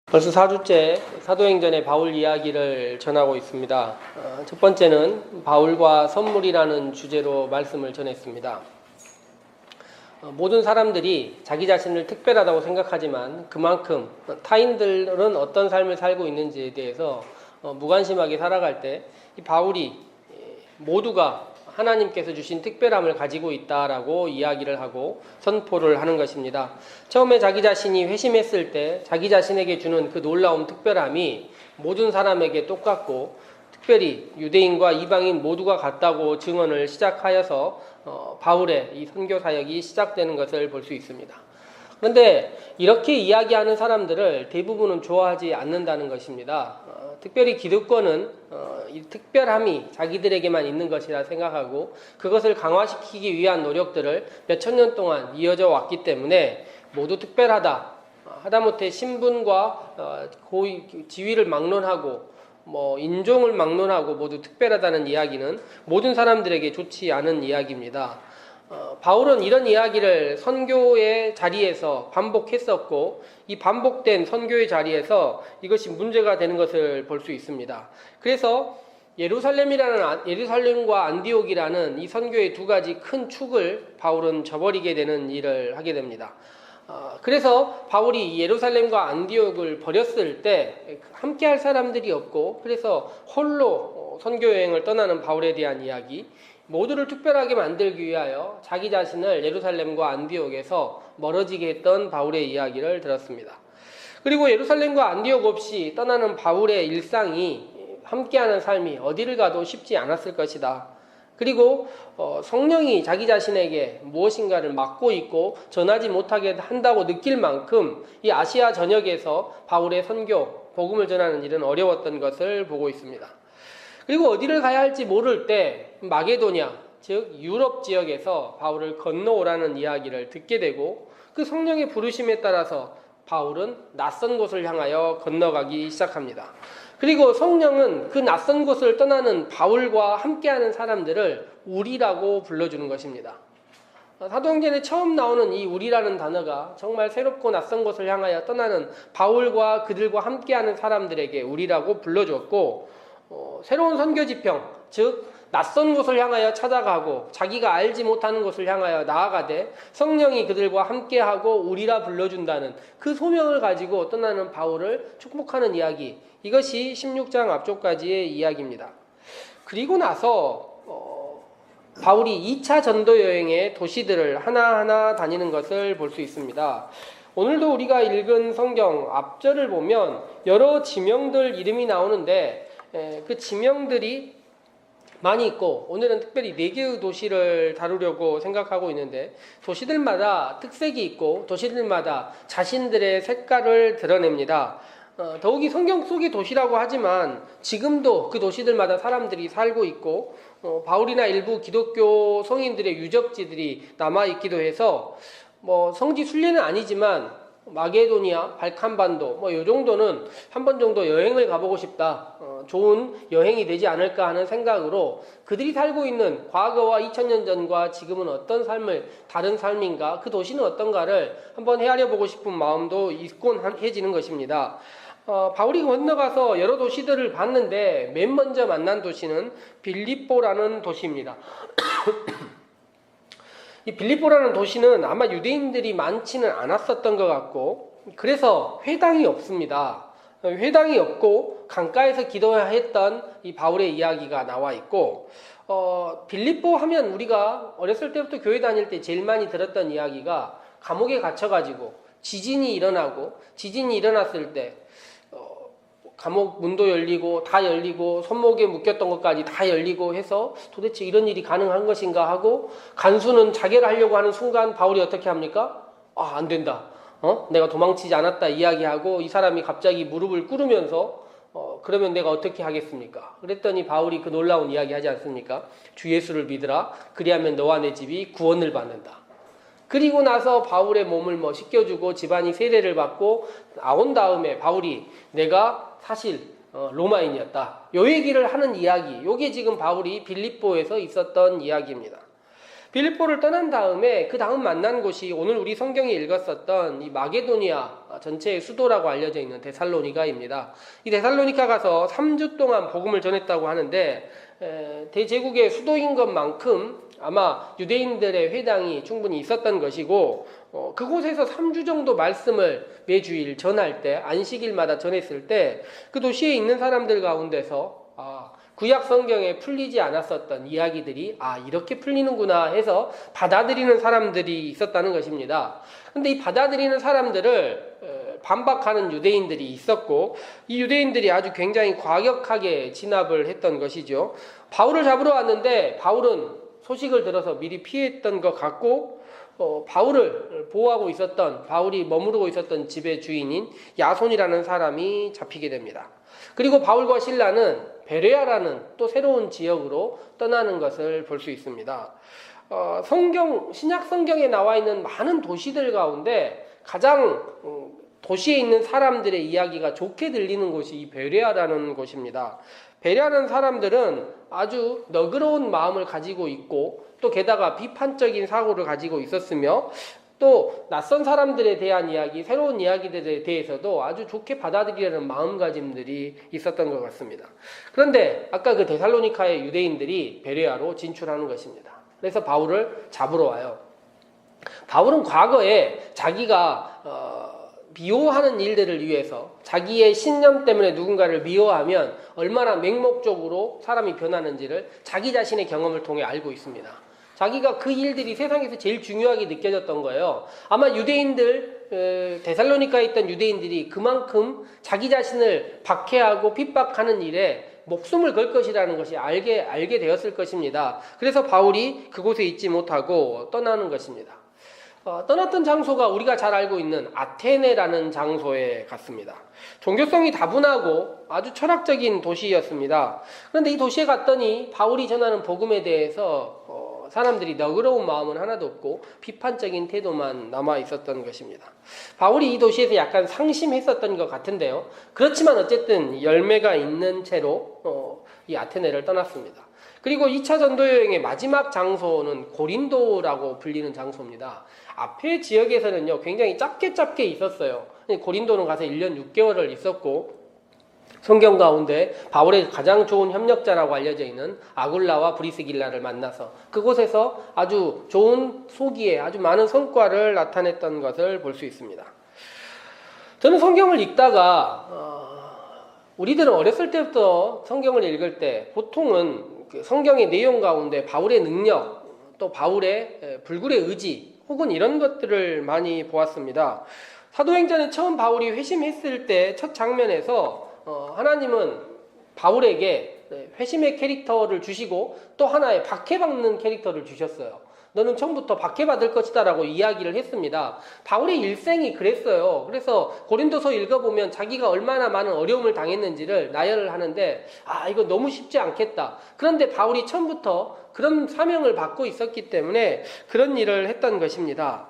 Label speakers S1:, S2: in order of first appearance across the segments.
S1: 벌써 4주째 사도행전의 바울 이야기를 전하고 있습니다. 첫 번째는 바울과 선물이라는 주제로 말씀을 전했습니다. 모든 사람들이 자기 자신을 특별하다고 생각하지만 그만큼 타인들은 어떤 삶을 살고 있는지에 대해서 무관심하게 살아갈 때 이 바울이 모두가 하나님께서 주신 특별함을 가지고 있다라고 이야기를 하고 선포를 하는 것입니다. 처음에 자기 자신이 회심했을 때 자기 자신에게 주는 그 놀라운 특별함이 모든 사람에게 똑같고 특별히 유대인과 이방인 모두가 같다고 증언을 시작하여서 바울의 이 선교 사역이 시작되는 것을 볼 수 있습니다. 그런데 이렇게 이야기하는 사람들을 대부분은 좋아하지 않는다는 것입니다. 특별히 기득권은 이 특별함이 자기들에게만 있는 것이라 생각하고 그것을 강화시키기 위한 노력들을 몇천 년 동안 이어져 왔기 때문에 모두 특별하다, 하다못해 신분과 고위 지위를 막론하고 인종을 막론하고 모두 특별하다는 이야기는 모든 사람들에게 좋지 않은 이야기입니다. 바울은 이런 이야기를 선교의 자리에서 반복했었고 이 반복된 선교의 자리에서 이것이 문제가 되는 것을 볼 수 있습니다. 그래서 예루살렘과 안디옥이라는 이 선교의 두 가지 큰 축을 바울은 저버리게 되는 일을 하게 됩니다. 그래서 바울이 예루살렘과 안디옥을 버렸을 때 함께할 사람들이 없고 그래서 홀로 선교 여행을 떠나는 바울에 대한 이야기, 모두를 특별하게 만들기 위하여 자기 자신을 예루살렘과 안디옥에서 멀어지게 했던 바울의 이야기를 들었습니다. 그리고 예루살렘과 안디옥 없이 떠나는 바울의 일상이 함께하는 삶이 어디를 가도 쉽지 않았을 것이다. 그리고 성령이 자기 자신에게 무엇인가를 막고 있고 전하지 못하게 한다고 느낄 만큼 이 아시아 전역에서 바울의 선교, 복음을 전하는 일은 어려웠던 것을 보고 있습니다. 그리고 어디를 가야 할지 모를 때 마게도냐, 즉 유럽 지역에서 바울을 건너오라는 이야기를 듣게 되고 그 성령의 부르심에 따라서 바울은 낯선 곳을 향하여 건너가기 시작합니다. 그리고 성령은 그 낯선 곳을 떠나는 바울과 함께하는 사람들을 우리라고 불러주는 것입니다. 사도행전에 처음 나오는 이 우리라는 단어가 정말 새롭고 낯선 곳을 향하여 떠나는 바울과 그들과 함께하는 사람들에게 우리라고 불러주었고 새로운 선교지평, 즉 낯선 곳을 향하여 찾아가고 자기가 알지 못하는 곳을 향하여 나아가되 성령이 그들과 함께하고 우리라 불러준다는 그 소명을 가지고 떠나는 바울을 축복하는 이야기, 이것이 16장 앞쪽까지의 이야기입니다. 그리고 나서 바울이 2차 전도 여행의 도시들을 하나하나 다니는 것을 볼 수 있습니다. 오늘도 우리가 읽은 성경 앞절을 보면 여러 지명들 이름이 나오는데 그 지명들이 많이 있고 오늘은 특별히 4개의 도시를 다루려고 생각하고 있는데 도시들마다 특색이 있고 도시들마다 자신들의 색깔을 드러냅니다. 더욱이 성경 속의 도시라고 하지만 지금도 그 도시들마다 사람들이 살고 있고 바울이나 일부 기독교 성인들의 유적지들이 남아있기도 해서 성지 순례는 아니지만 마게도니아, 발칸반도 이 정도는 한 번 정도 여행을 가보고 싶다. 좋은 여행이 되지 않을까 하는 생각으로 그들이 살고 있는 과거와 2000년 전과 지금은 어떤 삶을 다른 삶인가, 그 도시는 어떤가를 한번 헤아려 보고 싶은 마음도 있곤 해지는 것입니다. 바울이 건너가서 여러 도시들을 봤는데 맨 먼저 만난 도시는 빌립보라는 도시입니다. 이 빌립보라는 도시는 아마 유대인들이 많지는 않았었던 것 같고 그래서 회당이 없습니다. 회당이 없고 강가에서 기도했던 이 바울의 이야기가 나와 있고 빌립보 하면 우리가 어렸을 때부터 교회 다닐 때 제일 많이 들었던 이야기가 감옥에 갇혀가지고 지진이 일어났을 때 감옥 문도 열리고 다 열리고 손목에 묶였던 것까지 다 열리고 해서 도대체 이런 일이 가능한 것인가 하고 간수는 자결을 하려고 하는 순간 바울이 어떻게 합니까? 안 된다. 내가 도망치지 않았다 이야기하고 이 사람이 갑자기 무릎을 꿇으면서 그러면 내가 어떻게 하겠습니까? 그랬더니 바울이 그 놀라운 이야기 하지 않습니까? 주 예수를 믿으라. 그리하면 너와 내 집이 구원을 받는다. 그리고 나서 바울의 몸을 씻겨주고 집안이 세례를 받고 나온 다음에 바울이 내가 사실 로마인이었다. 요 얘기를 하는 이야기. 요게 지금 바울이 빌립보에서 있었던 이야기입니다. 빌립보를 떠난 다음에 그 다음 만난 곳이 오늘 우리 성경에 읽었었던 이 마게도니아 전체의 수도라고 알려져 있는 데살로니가입니다. 이 데살로니가 가서 3주 동안 복음을 전했다고 하는데 대제국의 수도인 것만큼 아마 유대인들의 회당이 충분히 있었던 것이고 그곳에서 3주 정도 말씀을 매주일 전할 때 안식일마다 전했을 때 그 도시에 있는 사람들 가운데서 구약 성경에 풀리지 않았었던 이야기들이 이렇게 풀리는구나 해서 받아들이는 사람들이 있었다는 것입니다. 근데 이 받아들이는 사람들을 반박하는 유대인들이 있었고 이 유대인들이 아주 굉장히 과격하게 진압을 했던 것이죠. 바울을 잡으러 왔는데 바울은 소식을 들어서 미리 피했던 것 같고 바울을 보호하고 있었던 바울이 머무르고 있었던 집의 주인인 야손이라는 사람이 잡히게 됩니다. 그리고 바울과 실라는 베레아라는 또 새로운 지역으로 떠나는 것을 볼 수 있습니다. 신약 성경에 나와 있는 많은 도시들 가운데 가장 도시에 있는 사람들의 이야기가 좋게 들리는 곳이 이 베레아라는 곳입니다. 베레아라는 사람들은 아주 너그러운 마음을 가지고 있고 또 게다가 비판적인 사고를 가지고 있었으며 또 낯선 사람들에 대한 이야기, 새로운 이야기들에 대해서도 아주 좋게 받아들이려는 마음가짐들이 있었던 것 같습니다. 그런데 아까 그 데살로니카의 유대인들이 베레아로 진출하는 것입니다. 그래서 바울을 잡으러 와요. 바울은 과거에 자기가 미워하는 일들을 위해서 자기의 신념 때문에 누군가를 미워하면 얼마나 맹목적으로 사람이 변하는지를 자기 자신의 경험을 통해 알고 있습니다. 자기가 그 일들이 세상에서 제일 중요하게 느껴졌던 거예요. 아마 데살로니카에 있던 유대인들이 그만큼 자기 자신을 박해하고 핍박하는 일에 목숨을 걸 것이라는 것이 알게 되었을 것입니다. 그래서 바울이 그곳에 있지 못하고 떠나는 것입니다. 떠났던 장소가 우리가 잘 알고 있는 아테네라는 장소에 갔습니다. 종교성이 다분하고 아주 철학적인 도시였습니다. 그런데 이 도시에 갔더니 바울이 전하는 복음에 대해서 사람들이 너그러운 마음은 하나도 없고 비판적인 태도만 남아 있었던 것입니다. 바울이 이 도시에서 약간 상심했었던 것 같은데요. 그렇지만 어쨌든 열매가 있는 채로 이 아테네를 떠났습니다. 그리고 2차 전도 여행의 마지막 장소는 고린도라고 불리는 장소입니다. 앞에 지역에서는요 굉장히 짧게 있었어요. 고린도는 가서 1년 6개월을 있었고 성경 가운데 바울의 가장 좋은 협력자라고 알려져 있는 아굴라와 브리스길라를 만나서 그곳에서 아주 좋은 소기에 아주 많은 성과를 나타냈던 것을 볼 수 있습니다. 저는 성경을 읽다가 우리들은 어렸을 때부터 성경을 읽을 때 보통은 그 성경의 내용 가운데 바울의 능력 또 바울의 불굴의 의지 혹은 이런 것들을 많이 보았습니다. 사도행전에 처음 바울이 회심했을 때 첫 장면에서 하나님은 바울에게 회심의 캐릭터를 주시고 또 하나의 박해받는 캐릭터를 주셨어요. 너는 처음부터 박해받을 것이다 라고 이야기를 했습니다. 바울의 일생이 그랬어요. 그래서 고린도서 읽어보면 자기가 얼마나 많은 어려움을 당했는지를 나열을 하는데 이거 너무 쉽지 않겠다. 그런데 바울이 처음부터 그런 사명을 받고 있었기 때문에 그런 일을 했던 것입니다.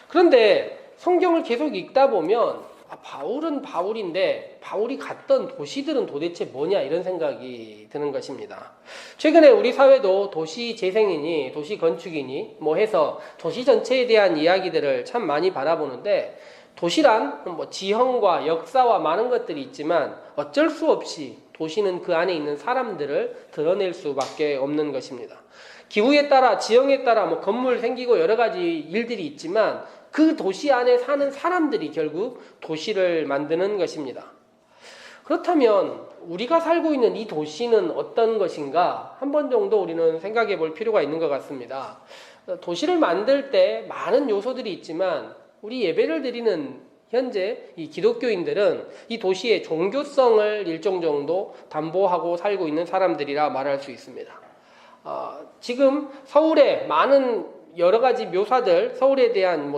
S1: 그런데 성경을 계속 읽다 보면 바울은 바울인데 바울이 갔던 도시들은 도대체 뭐냐 이런 생각이 드는 것입니다. 최근에 우리 사회도 도시 재생이니 도시 건축이니 해서 도시 전체에 대한 이야기들을 참 많이 바라보는데 도시란 지형과 역사와 많은 것들이 있지만 어쩔 수 없이 도시는 그 안에 있는 사람들을 드러낼 수밖에 없는 것입니다. 기후에 따라 지형에 따라 건물 생기고 여러 가지 일들이 있지만 그 도시 안에 사는 사람들이 결국 도시를 만드는 것입니다. 그렇다면 우리가 살고 있는 이 도시는 어떤 것인가 한 번 정도 우리는 생각해 볼 필요가 있는 것 같습니다. 도시를 만들 때 많은 요소들이 있지만 우리 예배를 드리는 현재 이 기독교인들은 이 도시의 종교성을 일정 정도 담보하고 살고 있는 사람들이라 말할 수 있습니다. 지금 서울에 많은 여러 가지 묘사들, 서울에 대한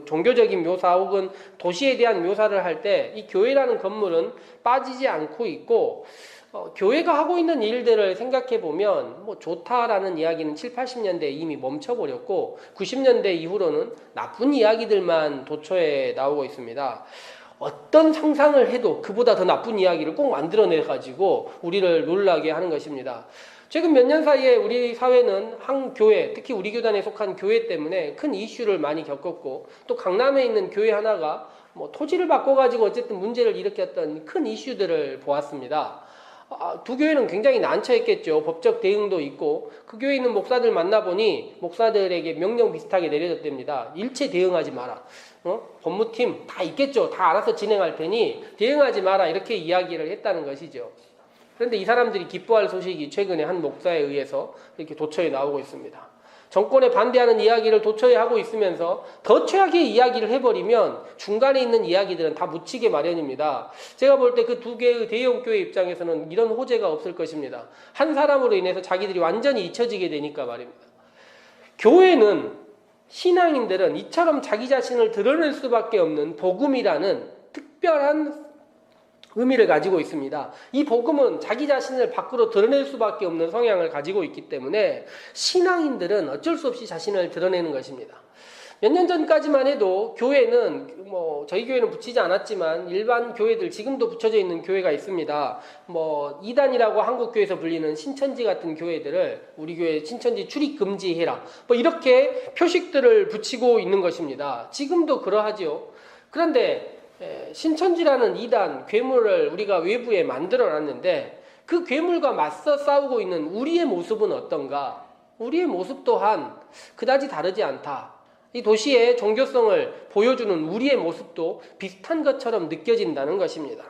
S1: 종교적인 묘사 혹은 도시에 대한 묘사를 할 때 이 교회라는 건물은 빠지지 않고 있고 교회가 하고 있는 일들을 생각해 보면 좋다라는 이야기는 7, 80년대에 이미 멈춰버렸고 90년대 이후로는 나쁜 이야기들만 도처에 나오고 있습니다. 어떤 상상을 해도 그보다 더 나쁜 이야기를 꼭 만들어내가지고 우리를 놀라게 하는 것입니다. 최근 몇 년 사이에 우리 사회는 한 교회, 특히 우리 교단에 속한 교회 때문에 큰 이슈를 많이 겪었고, 또 강남에 있는 교회 하나가 토지를 바꿔가지고 어쨌든 문제를 일으켰던 큰 이슈들을 보았습니다. 두 교회는 굉장히 난처했겠죠. 법적 대응도 있고, 그 교회에 있는 목사들 만나보니 목사들에게 명령 비슷하게 내려졌답니다. 일체 대응하지 마라. 법무팀 다 있겠죠. 다 알아서 진행할 테니 대응하지 마라. 이렇게 이야기를 했다는 것이죠. 그런데 이 사람들이 기뻐할 소식이 최근에 한 목사에 의해서 이렇게 도처에 나오고 있습니다. 정권에 반대하는 이야기를 도처에 하고 있으면서 더 최악의 이야기를 해버리면 중간에 있는 이야기들은 다 묻히게 마련입니다. 제가 볼 때 그 두 개의 대형 교회 입장에서는 이런 호재가 없을 것입니다. 한 사람으로 인해서 자기들이 완전히 잊혀지게 되니까 말입니다. 교회는, 신앙인들은 이처럼 자기 자신을 드러낼 수밖에 없는 복음이라는 특별한 의미를 가지고 있습니다. 이 복음은 자기 자신을 밖으로 드러낼 수밖에 없는 성향을 가지고 있기 때문에 신앙인들은 어쩔 수 없이 자신을 드러내는 것입니다. 몇 년 전까지만 해도 교회는 저희 교회는 붙이지 않았지만 일반 교회들, 지금도 붙여져 있는 교회가 있습니다. 이단이라고 한국교회에서 불리는 신천지 같은 교회들을 우리 교회 신천지 출입 금지해라, 이렇게 표식들을 붙이고 있는 것입니다. 지금도 그러하지요. 그런데 신천지라는 이단, 괴물을 우리가 외부에 만들어 놨는데 그 괴물과 맞서 싸우고 있는 우리의 모습은 어떤가? 우리의 모습 또한 그다지 다르지 않다. 이 도시의 종교성을 보여주는 우리의 모습도 비슷한 것처럼 느껴진다는 것입니다.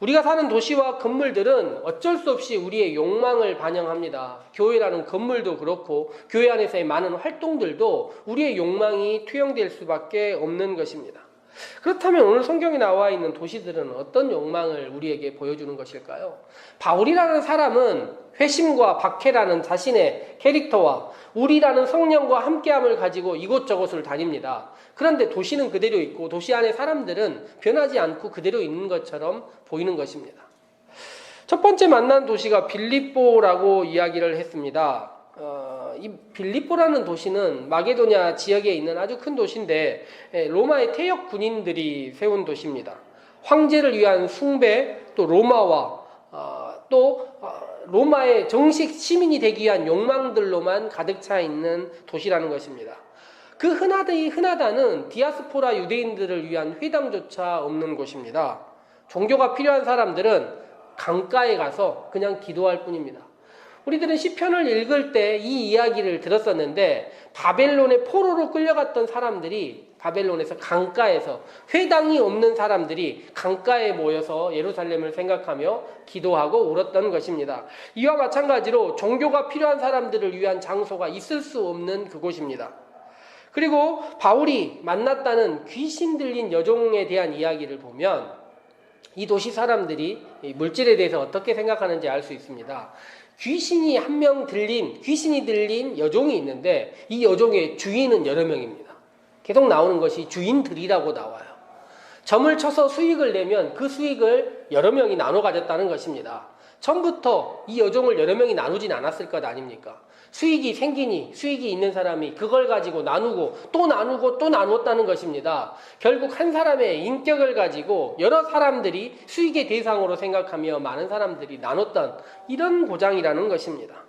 S1: 우리가 사는 도시와 건물들은 어쩔 수 없이 우리의 욕망을 반영합니다. 교회라는 건물도 그렇고 교회 안에서의 많은 활동들도 우리의 욕망이 투영될 수밖에 없는 것입니다. 그렇다면 오늘 성경에 나와 있는 도시들은 어떤 욕망을 우리에게 보여주는 것일까요? 바울이라는 사람은 회심과 박해라는 자신의 캐릭터와 우리라는 성령과 함께함을 가지고 이곳저곳을 다닙니다. 그런데 도시는 그대로 있고 도시 안의 사람들은 변하지 않고 그대로 있는 것처럼 보이는 것입니다. 첫 번째 만난 도시가 빌립보라고 이야기를 했습니다. 이 빌립보라는 도시는 마게도냐 지역에 있는 아주 큰 도시인데 로마의 퇴역 군인들이 세운 도시입니다. 황제를 위한 숭배, 또 로마와 로마의 정식 시민이 되기 위한 욕망들로만 가득 차 있는 도시라는 것입니다. 그 흔하다는 디아스포라 유대인들을 위한 회당조차 없는 곳입니다. 종교가 필요한 사람들은 강가에 가서 그냥 기도할 뿐입니다. 우리들은 시편을 읽을 때 이 이야기를 들었었는데 바벨론의 포로로 끌려갔던 사람들이 바벨론에서 강가에서, 회당이 없는 사람들이 강가에 모여서 예루살렘을 생각하며 기도하고 울었던 것입니다. 이와 마찬가지로 종교가 필요한 사람들을 위한 장소가 있을 수 없는 그곳입니다. 그리고 바울이 만났다는 귀신 들린 여종에 대한 이야기를 보면 이 도시 사람들이 물질에 대해서 어떻게 생각하는지 알 수 있습니다. 귀신이 들린 여종이 있는데 이 여종의 주인은 여러 명입니다. 계속 나오는 것이 주인들이라고 나와요. 점을 쳐서 수익을 내면 그 수익을 여러 명이 나눠 가졌다는 것입니다. 처음부터 이 여종을 여러 명이 나누진 않았을 것 아닙니까? 수익이 생기니 수익이 있는 사람이 그걸 가지고 나누고 또 나누었다는 것입니다. 결국 한 사람의 인격을 가지고 여러 사람들이 수익의 대상으로 생각하며 많은 사람들이 나눴던 이런 고장이라는 것입니다.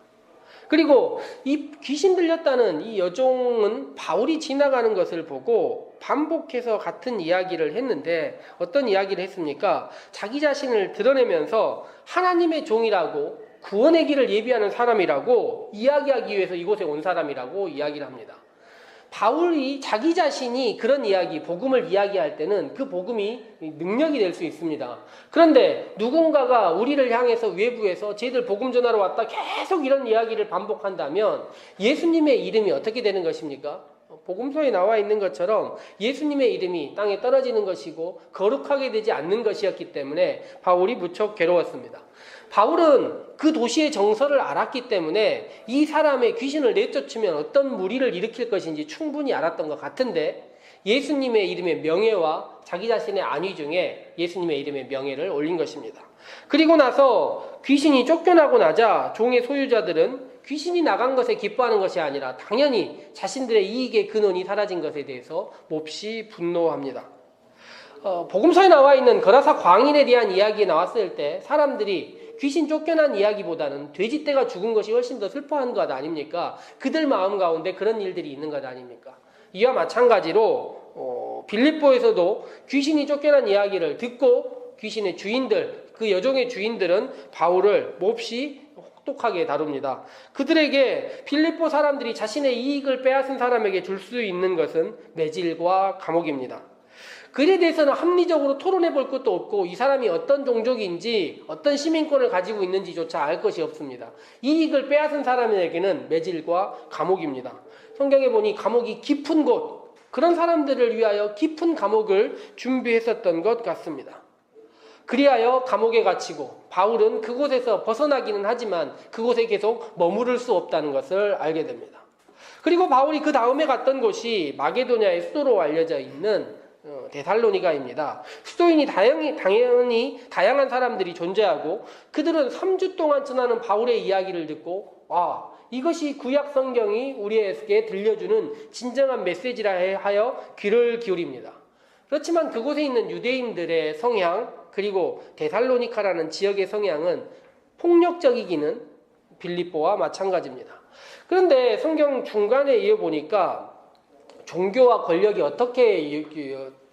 S1: 그리고 이 귀신 들렸다는 이 여종은 바울이 지나가는 것을 보고 반복해서 같은 이야기를 했는데 어떤 이야기를 했습니까? 자기 자신을 드러내면서 하나님의 종이라고, 구원의 길을 예비하는 사람이라고 이야기하기 위해서 이곳에 온 사람이라고 이야기를 합니다. 바울이 자기 자신이 그런 이야기, 복음을 이야기할 때는 그 복음이 능력이 될 수 있습니다. 그런데 누군가가 우리를 향해서 외부에서 쟤들 복음 전하러 왔다 계속 이런 이야기를 반복한다면 예수님의 이름이 어떻게 되는 것입니까? 복음서에 나와 있는 것처럼 예수님의 이름이 땅에 떨어지는 것이고 거룩하게 되지 않는 것이었기 때문에 바울이 무척 괴로웠습니다. 바울은 그 도시의 정서를 알았기 때문에 이 사람의 귀신을 내쫓으면 어떤 무리를 일으킬 것인지 충분히 알았던 것 같은데 예수님의 이름의 명예와 자기 자신의 안위 중에 예수님의 이름의 명예를 올린 것입니다. 그리고 나서 귀신이 쫓겨나고 나자 종의 소유자들은 귀신이 나간 것에 기뻐하는 것이 아니라 당연히 자신들의 이익의 근원이 사라진 것에 대해서 몹시 분노합니다. 복음서에 나와 있는 거라사 광인에 대한 이야기 나왔을 때 사람들이 귀신 쫓겨난 이야기보다는 돼지떼가 죽은 것이 훨씬 더 슬퍼한 것 아닙니까? 그들 마음 가운데 그런 일들이 있는 것 아닙니까? 이와 마찬가지로 빌립보에서도 귀신이 쫓겨난 이야기를 듣고 귀신의 주인들, 그 여종의 주인들은 바울을 몹시 혹독하게 다룹니다. 그들에게 빌립보 사람들이 자신의 이익을 빼앗은 사람에게 줄 수 있는 것은 매질과 감옥입니다. 그에 대해서는 합리적으로 토론해 볼 것도 없고 이 사람이 어떤 종족인지 어떤 시민권을 가지고 있는지조차 알 것이 없습니다. 이익을 빼앗은 사람에게는 매질과 감옥입니다. 성경에 보니 감옥이 깊은 곳, 그런 사람들을 위하여 깊은 감옥을 준비했었던 것 같습니다. 그리하여 감옥에 갇히고 바울은 그곳에서 벗어나기는 하지만 그곳에 계속 머무를 수 없다는 것을 알게 됩니다. 그리고 바울이 그 다음에 갔던 곳이 마게도냐의 수도로 알려져 있는 데살로니가입니다. 수도인이 당연히 다양한 사람들이 존재하고 그들은 3주 동안 전하는 바울의 이야기를 듣고 이것이 구약 성경이 우리에게 들려주는 진정한 메시지라 하여 귀를 기울입니다. 그렇지만 그곳에 있는 유대인들의 성향 그리고 데살로니카라는 지역의 성향은 폭력적이기는 빌립보와 마찬가지입니다. 그런데 성경 중간에 이어보니까 종교와 권력이 어떻게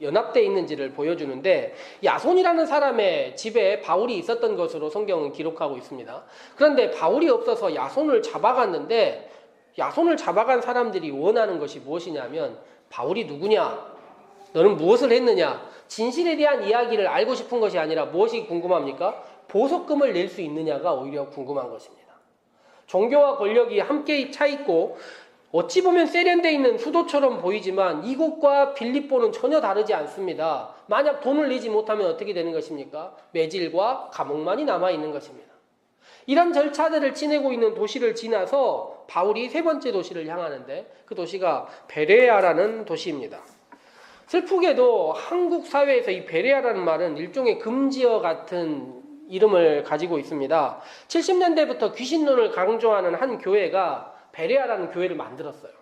S1: 연합되어 있는지를 보여주는데 야손이라는 사람의 집에 바울이 있었던 것으로 성경은 기록하고 있습니다. 그런데 바울이 없어서 야손을 잡아갔는데 야손을 잡아간 사람들이 원하는 것이 무엇이냐면 바울이 누구냐? 너는 무엇을 했느냐? 진실에 대한 이야기를 알고 싶은 것이 아니라 무엇이 궁금합니까? 보석금을 낼 수 있느냐가 오히려 궁금한 것입니다. 종교와 권력이 함께 차 있고 어찌 보면 세련되어 있는 수도처럼 보이지만 이곳과 빌립보는 전혀 다르지 않습니다. 만약 돈을 내지 못하면 어떻게 되는 것입니까? 매질과 감옥만이 남아있는 것입니다. 이런 절차들을 지내고 있는 도시를 지나서 바울이 세 번째 도시를 향하는데 그 도시가 베레아라는 도시입니다. 슬프게도 한국 사회에서 이 베레아라는 말은 일종의 금지어 같은 이름을 가지고 있습니다. 70년대부터 귀신론을 강조하는 한 교회가 베레아라는 교회를 만들었어요.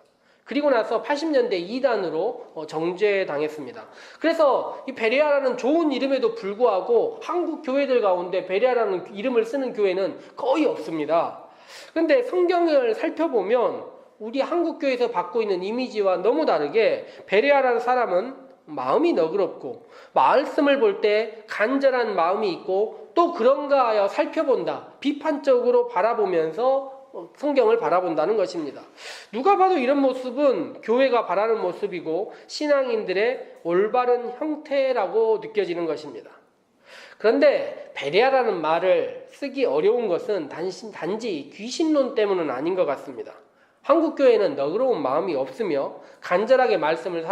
S1: 그리고 나서 80년대 이단으로 정죄당했습니다. 그래서 이 베레아라는 좋은 이름에도 불구하고 한국 교회들 가운데 베레아라는 이름을 쓰는 교회는 거의 없습니다. 그런데 성경을 살펴보면 우리 한국 교회에서 받고 있는 이미지와 너무 다르게 베레아라는 사람은 마음이 너그럽고 말씀을 볼 때 간절한 마음이 있고 또 그런가 하여 살펴본다. 비판적으로 바라보면서 성경을 바라본다는 것입니다. 누가 봐도 이런 모습은 교회가 바라는 모습이고 신앙인들의 올바른 형태라고 느껴지는 것입니다. 그런데 베레아라는 말을 쓰기 어려운 것은 단지 귀신론 때문은 아닌 것 같습니다. 한국 교회는 너그러운 마음이 없으며 간절하게 말씀을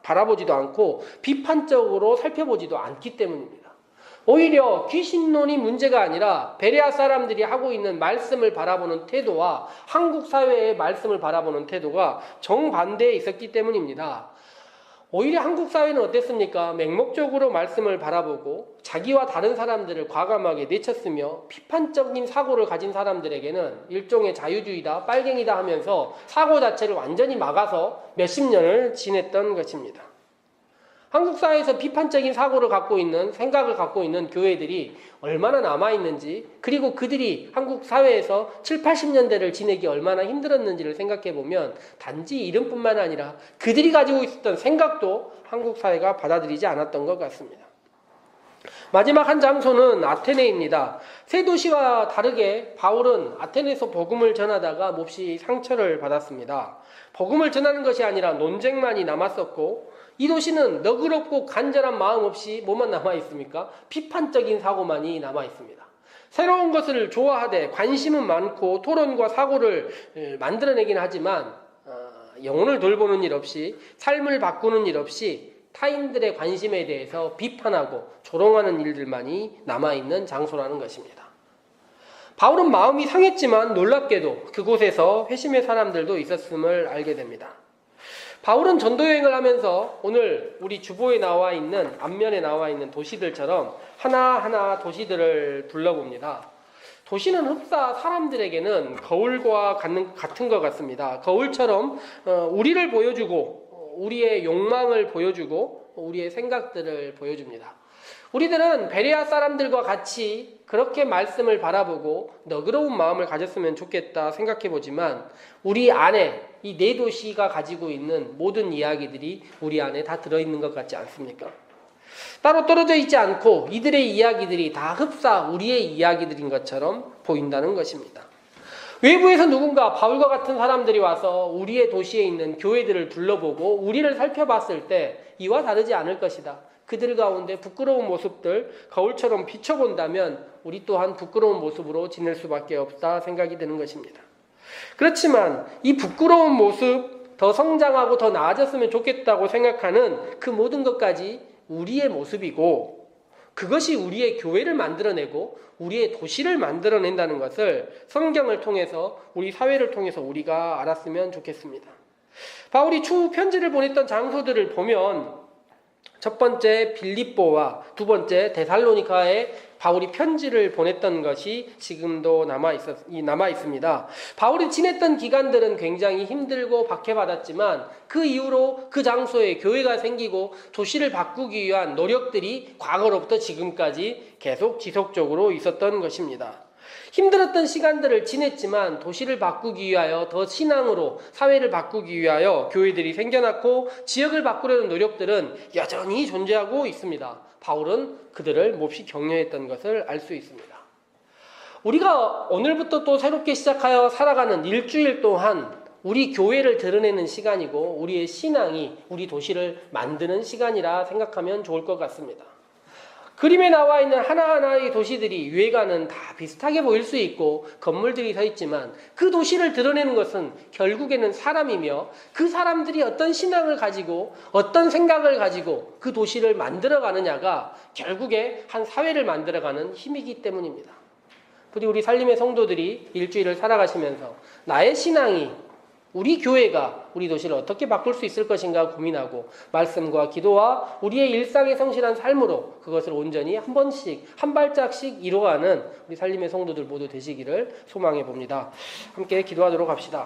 S1: 바라보지도 않고 비판적으로 살펴보지도 않기 때문입니다. 오히려 귀신론이 문제가 아니라 베레아 사람들이 하고 있는 말씀을 바라보는 태도와 한국 사회의 말씀을 바라보는 태도가 정반대에 있었기 때문입니다. 오히려 한국 사회는 어땠습니까? 맹목적으로 말씀을 바라보고 자기와 다른 사람들을 과감하게 내쳤으며 비판적인 사고를 가진 사람들에게는 일종의 자유주의다, 빨갱이다 하면서 사고 자체를 완전히 막아서 몇십 년을 지냈던 것입니다. 한국 사회에서 비판적인 생각을 갖고 있는 교회들이 얼마나 남아있는지, 그리고 그들이 한국 사회에서 7, 80년대를 지내기 얼마나 힘들었는지를 생각해보면 단지 이름뿐만 아니라 그들이 가지고 있었던 생각도 한국 사회가 받아들이지 않았던 것 같습니다. 마지막 한 장소는 아테네입니다. 세 도시와 다르게 바울은 아테네에서 복음을 전하다가 몹시 상처를 받았습니다. 복음을 전하는 것이 아니라 논쟁만이 남았었고, 이 도시는 너그럽고 간절한 마음 없이 뭐만 남아있습니까? 비판적인 사고만이 남아있습니다. 새로운 것을 좋아하되 관심은 많고 토론과 사고를 만들어내긴 하지만 영혼을 돌보는 일 없이, 삶을 바꾸는 일 없이 타인들의 관심에 대해서 비판하고 조롱하는 일들만이 남아있는 장소라는 것입니다. 바울은 마음이 상했지만 놀랍게도 그곳에서 회심의 사람들도 있었음을 알게 됩니다. 바울은 전도여행을 하면서 오늘 우리 주보에 나와 있는, 앞면에 나와 있는 도시들처럼 하나하나 도시들을 둘러봅니다. 도시는 흡사 사람들에게는 거울과 같은 것 같습니다. 거울처럼 우리를 보여주고 우리의 욕망을 보여주고 우리의 생각들을 보여줍니다. 우리들은 베레아 사람들과 같이 그렇게 말씀을 바라보고 너그러운 마음을 가졌으면 좋겠다 생각해 보지만 우리 안에 이 네 도시가 가지고 있는 모든 이야기들이 우리 안에 다 들어있는 것 같지 않습니까? 따로 떨어져 있지 않고 이들의 이야기들이 다 흡사 우리의 이야기들인 것처럼 보인다는 것입니다. 외부에서 누군가 바울과 같은 사람들이 와서 우리의 도시에 있는 교회들을 둘러보고 우리를 살펴봤을 때 이와 다르지 않을 것이다. 그들 가운데 부끄러운 모습들 거울처럼 비춰본다면 우리 또한 부끄러운 모습으로 지낼 수밖에 없다 생각이 드는 것입니다. 그렇지만 이 부끄러운 모습 더 성장하고 더 나아졌으면 좋겠다고 생각하는 그 모든 것까지 우리의 모습이고 그것이 우리의 교회를 만들어내고 우리의 도시를 만들어낸다는 것을 성경을 통해서 우리 사회를 통해서 우리가 알았으면 좋겠습니다. 바울이 추후 편지를 보냈던 장소들을 보면 첫 번째 빌립보와 두 번째 데살로니가에 바울이 편지를 보냈던 것이 지금도 남아 있습니다. 바울이 지냈던 기간들은 굉장히 힘들고 박해받았지만 그 이후로 그 장소에 교회가 생기고 도시를 바꾸기 위한 노력들이 과거로부터 지금까지 계속 지속적으로 있었던 것입니다. 힘들었던 시간들을 지냈지만 도시를 바꾸기 위하여 더 신앙으로 사회를 바꾸기 위하여 교회들이 생겨났고 지역을 바꾸려는 노력들은 여전히 존재하고 있습니다. 바울은 그들을 몹시 격려했던 것을 알 수 있습니다. 우리가 오늘부터 또 새롭게 시작하여 살아가는 일주일 동안 우리 교회를 드러내는 시간이고 우리의 신앙이 우리 도시를 만드는 시간이라 생각하면 좋을 것 같습니다. 그림에 나와 있는 하나하나의 도시들이 유해가는 다 비슷하게 보일 수 있고 건물들이 서 있지만 그 도시를 드러내는 것은 결국에는 사람이며 그 사람들이 어떤 신앙을 가지고 어떤 생각을 가지고 그 도시를 만들어가느냐가 결국에 한 사회를 만들어가는 힘이기 때문입니다. 부디 우리 살림의 성도들이 일주일을 살아가시면서 나의 신앙이 우리 교회가 우리 도시를 어떻게 바꿀 수 있을 것인가 고민하고 말씀과 기도와 우리의 일상의 성실한 삶으로 그것을 온전히 한 번씩 한 발짝씩 이뤄가는 우리 살림의 성도들 모두 되시기를 소망해 봅니다. 함께 기도하도록 합시다.